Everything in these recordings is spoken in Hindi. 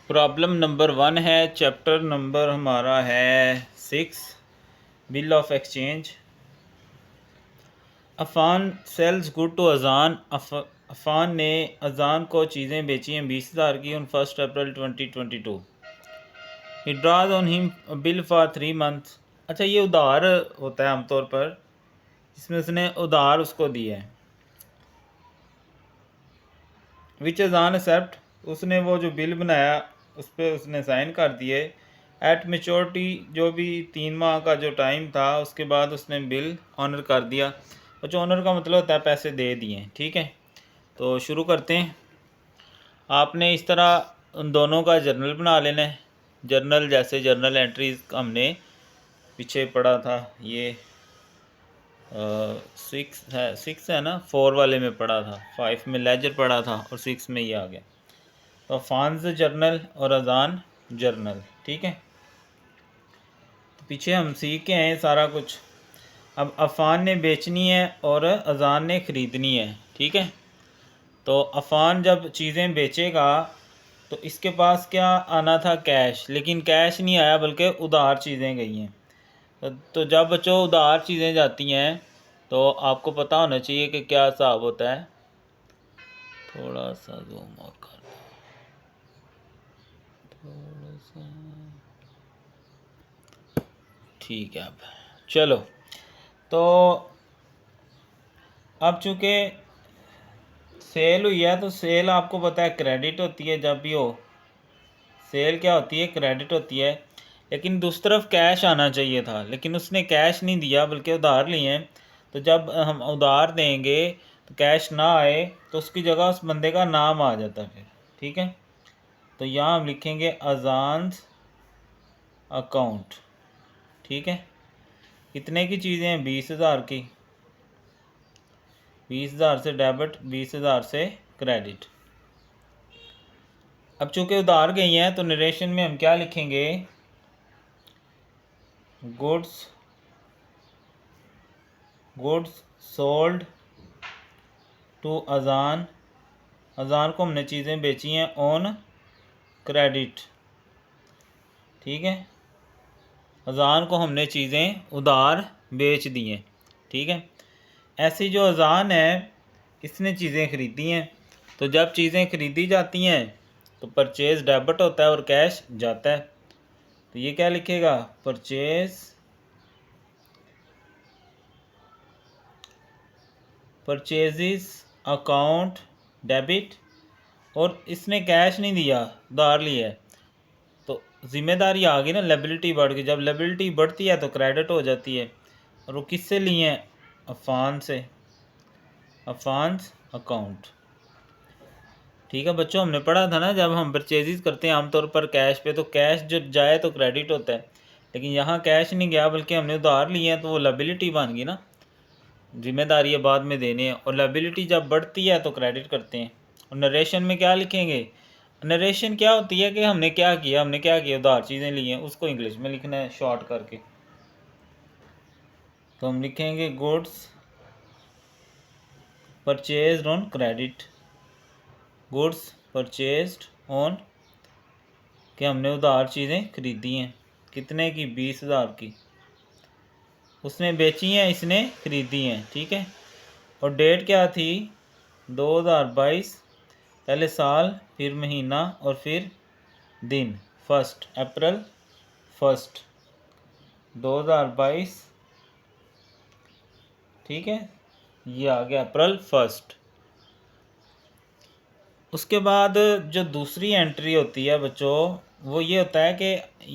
प्रॉब्लम नंबर 1 है, चैप्टर नंबर हमारा है 6, bill of exchange. Afan sells good to Ajan. Afan ने अजान को चीज़ें बेची हैं 20,000 की on 1 April 2022। He draws on him bill for 3 months. अच्छा, ये उधार होता है आमतौर पर, जिसमें उसने उधार उसको दिया है। विच अजान एक्सेप्ट, उसने वो जो बिल बनाया उस पर उसने साइन कर दिए। एट मेच्योरिटी, जो भी 3 माह का जो टाइम था उसके बाद उसने बिल ऑनर कर दिया। और जो ऑनर का मतलब होता है पैसे दे दिए। ठीक है, तो शुरू करते हैं। आपने इस तरह उन दोनों का जर्नल बना लेना है। जर्नल जैसे जर्नल एंट्रीज हमने पीछे पढ़ा था, ये 6 है ना, 4 वाले में पढ़ा था, 5 में लेजर पढ़ा था और 6 में ये आ गया। तो अफ़ान्स जर्नल और अजान जर्नल। ठीक है, तो पीछे हम सीख के आए सारा कुछ। अब अफ़ान ने बेचनी है और अजान ने ख़रीदनी है। ठीक है, तो अफ़ान जब चीज़ें बेचेगा तो इसके पास क्या आना था, कैश, लेकिन कैश नहीं आया बल्कि उधार चीज़ें गई हैं। तो जब बच्चों उधार चीज़ें जाती हैं तो आपको पता होना चाहिए कि क्या हिसाब होता है। थोड़ा सा जूम और कर दो, थोड़ा सा। ठीक है, अब चलो। तो अब चूँकि सेल हुई है तो सेल आपको पता है क्रेडिट होती है। जब भी हो सेल क्या होती है, क्रेडिट होती है। लेकिन दूसरी तरफ कैश आना चाहिए था, लेकिन उसने कैश नहीं दिया बल्कि उधार लिए हैं। तो जब हम उधार देंगे तो कैश ना आए तो उसकी जगह उस बंदे का नाम आ जाता है फिर। ठीक है, तो यहाँ हम लिखेंगे अजान्स अकाउंट। ठीक है, कितने की चीज़ें हैं, 20,000 की। 20,000 से डेबिट, 20,000 से क्रेडिट। अब चूंकि उधार गई हैं तो नरेशन में हम क्या लिखेंगे, गुड्स सोल्ड टू अजान। अजान को हमने चीज़ें बेची हैं ऑन क्रेडिट। ठीक है, अजान को हमने चीज़ें उधार बेच दी हैं। ठीक है, ऐसी जो अजान है इसने चीज़ें ख़रीदी हैं। तो जब चीज़ें ख़रीदी जाती हैं तो परचेज़ डेबिट होता है और कैश जाता है। तो ये क्या लिखेगा, परचेज़ अकाउंट डेबिट। और इसने कैश नहीं दिया, उधार लिया है, तो ज़िम्मेदारी आ गई ना, लायबिलिटी बढ़ गई। जब लायबिलिटी बढ़ती है तो क्रेडिट हो जाती है। और वो किससे लिए हैं, अफ़ान से, अफ़ान्स अकाउंट। ठीक है बच्चों, हमने पढ़ा था ना, जब हम परचेज़ करते हैं आमतौर पर कैश पे, तो कैश जब जाए तो क्रेडिट होता है। लेकिन यहाँ कैश नहीं गया बल्कि हमने उधार लिए हैं, तो वो लायबिलिटी बन गई ना, जिम्मेदारी है बाद में देने हैं। और लायबिलिटी जब बढ़ती है तो क्रेडिट करते हैं। और नरेशन में क्या लिखेंगे, नरेशन क्या होती है कि हमने क्या किया, उधार चीज़ें ली हैं, उसको इंग्लिश में लिखना है शॉर्ट करके। तो हम लिखेंगे goods purchased on credit. Goods purchased on, कि हमने उधार चीज़ें खरीदी हैं, कितने की, 20,000 की। उसने बेची हैं, इसने खरीदी हैं। ठीक है, और डेट क्या थी, 2022, पहले साल, फिर महीना और फिर दिन, 1 अप्रैल 1, 2022। ठीक है, ये आ गया अप्रैल 1। उसके बाद जो दूसरी एंट्री होती है बच्चों, वो ये होता है कि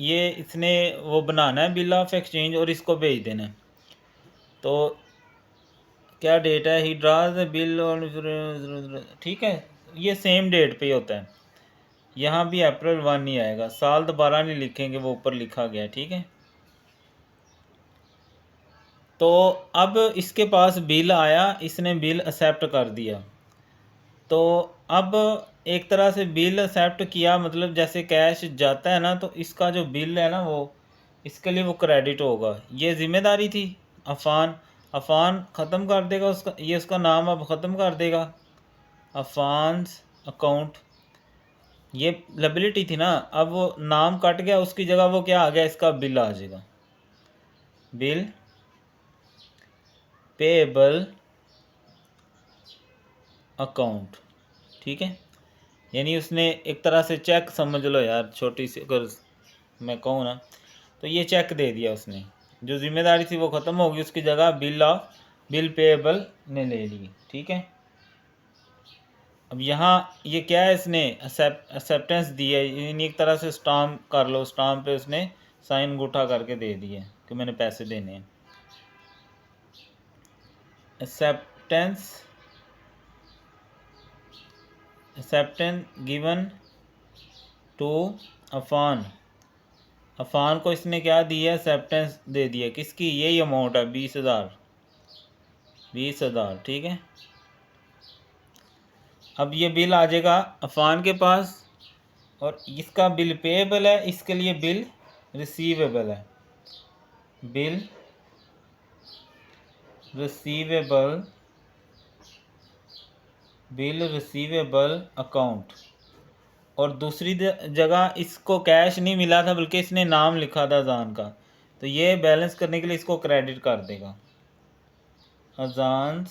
ये इसने वो बनाना है बिल ऑफ एक्सचेंज और इसको भेज देना है। तो क्या डेट है, ही ड्राज बिल और, ठीक है, ये सेम डेट पे ही होता है। यहाँ भी अप्रैल 1 ही आएगा, साल दोबारा नहीं लिखेंगे, वो ऊपर लिखा गया है। ठीक है, तो अब इसके पास बिल आया, इसने बिल एक्सेप्ट कर दिया। तो अब एक तरह से बिल एक्सेप्ट किया, मतलब जैसे कैश जाता है ना, तो इसका जो बिल है ना, वो इसके लिए वो क्रेडिट होगा। ये जिम्मेदारी थी अफ़ान, अफ़ान ख़त्म कर देगा उसका, ये उसका नाम अब ख़त्म कर देगा, अफ़ान्स अकाउंट। ये लायबिलिटी थी ना, अब वो नाम कट गया, उसकी जगह वो क्या आ गया, इसका बिल आ जाएगा, बिल पेएबल अकाउंट। ठीक है, यानी उसने एक तरह से चेक समझ लो यार, छोटी सी अगर मैं कहूँ ना, तो ये चेक दे दिया उसने, जो जिम्मेदारी थी वो ख़त्म होगी, उसकी जगह बिल पेएबल ने ले ली। ठीक है, अब यहाँ ये क्या है, इसने एक्सेप्टेंस दी है, यानी एक तरह से स्टाम्प कर लो, स्टाम्प पे उसने साइन अंगूठा करके दे दिए कि मैंने पैसे देने हैं। Acceptance given to Afan, Afan को इसने क्या दिया, एक्सेप्टेंस दे दिया, किसकी, यही अमाउंट है 20,000, 20,000। ठीक है, अब ये बिल आ जाएगा अफान के पास, और इसका बिल पेएबल है, इसके लिए बिल रिसीवेबल है, bill receivable, bill receivable account. और दूसरी जगह इसको कैश नहीं मिला था, बल्कि इसने नाम लिखा था अजान का, तो ये बैलेंस करने के लिए इसको क्रेडिट कर देगा, अजान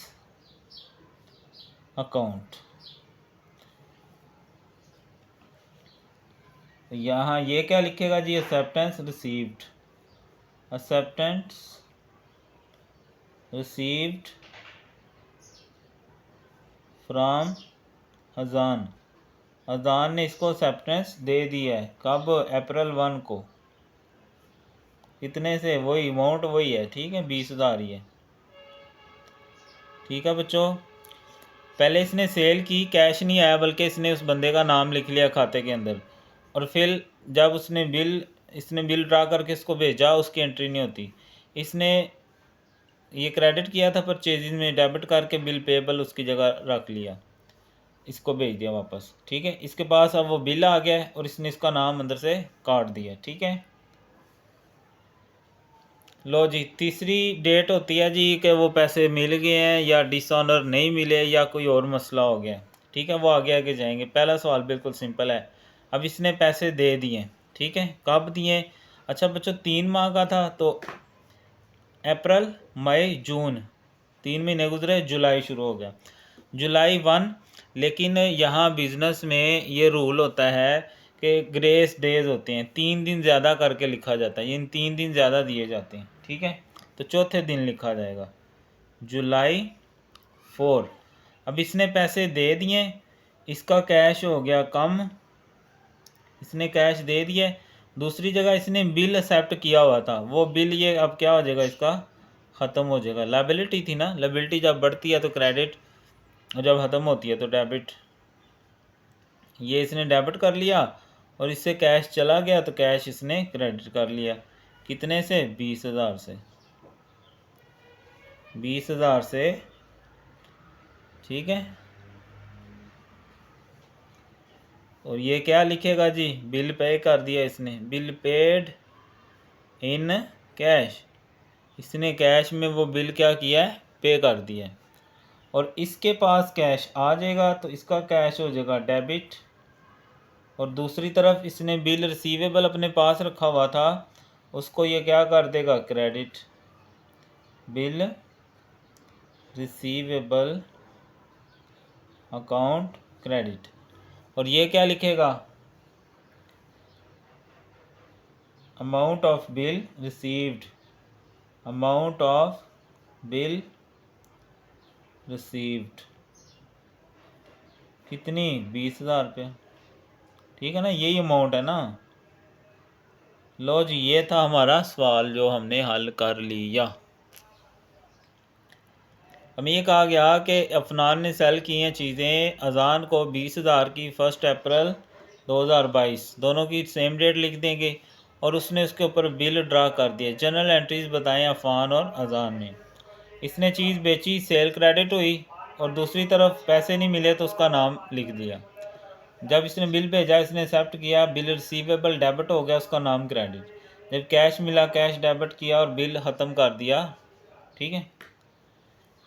अकाउंट। तो यहाँ ये क्या लिखेगा जी, acceptance received, acceptance received from Ajan, Ajan ने इसको एक्सेप्टेंस दे दिया है, कब, अप्रैल 1 को, कितने से, वही अमाउंट वही है। ठीक है, 20,000 ही है। ठीक है बच्चों, पहले इसने सेल की, कैश नहीं आया, बल्कि इसने उस बंदे का नाम लिख लिया खाते के अंदर, और फिर जब इसने बिल ड्रा करके इसको भेजा, उसकी एंट्री नहीं होती, इसने ये क्रेडिट किया था परचेजिंग में, डेबिट करके बिल पेएबल उसकी जगह रख लिया, इसको भेज दिया वापस। ठीक है, इसके पास अब वो बिल आ गया है, और इसने इसका नाम अंदर से काट दिया। ठीक है, लो जी, तीसरी डेट होती है जी कि वो पैसे मिल गए हैं या डिसऑनर नहीं मिले या कोई और मसला हो गया। ठीक है, वो आगे आगे जाएंगे। पहला सवाल बिल्कुल सिंपल है, अब इसने पैसे दे दिए। ठीक है, कब दिए, अच्छा बच्चों 3 माह का था, तो अप्रैल मई जून 3 महीने गुजरे, जुलाई शुरू हो गया, जुलाई 1। लेकिन यहाँ बिज़नेस में ये रूल होता है कि ग्रेस डेज होते हैं, 3 दिन ज़्यादा करके लिखा जाता है, इन 3 दिन ज़्यादा दिए जाते हैं। ठीक है, तो चौथे दिन लिखा जाएगा जुलाई 4। अब इसने पैसे दे दिए, इसका कैश हो गया कम, इसने कैश दे दिए। दूसरी जगह इसने बिल एक्सेप्ट किया हुआ था, वो बिल ये अब क्या हो जाएगा, इसका ख़त्म हो जाएगा, लायबिलिटी थी ना, लायबिलिटी जब बढ़ती है तो क्रेडिट, और जब ख़त्म होती है तो डेबिट। ये इसने डेबिट कर लिया, और इससे कैश चला गया, तो कैश इसने क्रेडिट कर लिया, कितने से, 20,000 से, 20,000 से। ठीक है, और ये क्या लिखेगा जी, बिल पे कर दिया इसने, बिल पेड इन कैश, इसने कैश में वो बिल क्या किया है, पे कर दिया है, और इसके पास कैश आ जाएगा, तो इसका कैश हो जाएगा डेबिट। और दूसरी तरफ इसने बिल रिसीवेबल अपने पास रखा हुआ था, उसको ये क्या कर देगा, credit, bill receivable account credit. और ये क्या लिखेगा, amount of bill received, amount of bill received, कितनी, 20,000 रुपये। ठीक है ना, यही अमाउंट है ना। लो जी, ये था हमारा सवाल जो हमने हल कर लिया। हमें ये कहा गया कि अफनान ने सेल की हैं चीज़ें अजान को 20,000 की 1 अप्रैल 2022, दोनों की सेम डेट लिख देंगे, और उसने उसके ऊपर बिल ड्रा कर दिया। जनरल एंट्रीज बताएं अफान और अजान ने। इसने चीज़ बेची, सेल क्रेडिट हुई, और दूसरी तरफ पैसे नहीं मिले तो उसका नाम लिख दिया। जब इसने बिल भेजा, इसने एक्सेप्ट किया, बिल रिसीवेबल डेबिट हो गया, उसका नाम क्रेडिट। जब कैश मिला, कैश डेबिट किया और बिल ख़त्म कर दिया। ठीक है,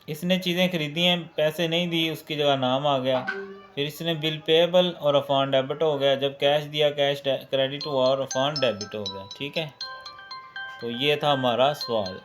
इसने चीज़ें खरीदी हैं, पैसे नहीं दी, उसकी जगह नाम आ गया। फिर इसने बिल पेएबल और अफॉन डेबिट हो गया। जब कैश दिया कैश क्रेडिट हुआ और अफॉन डेबिट हो गया। ठीक है, तो ये था हमारा सवाल।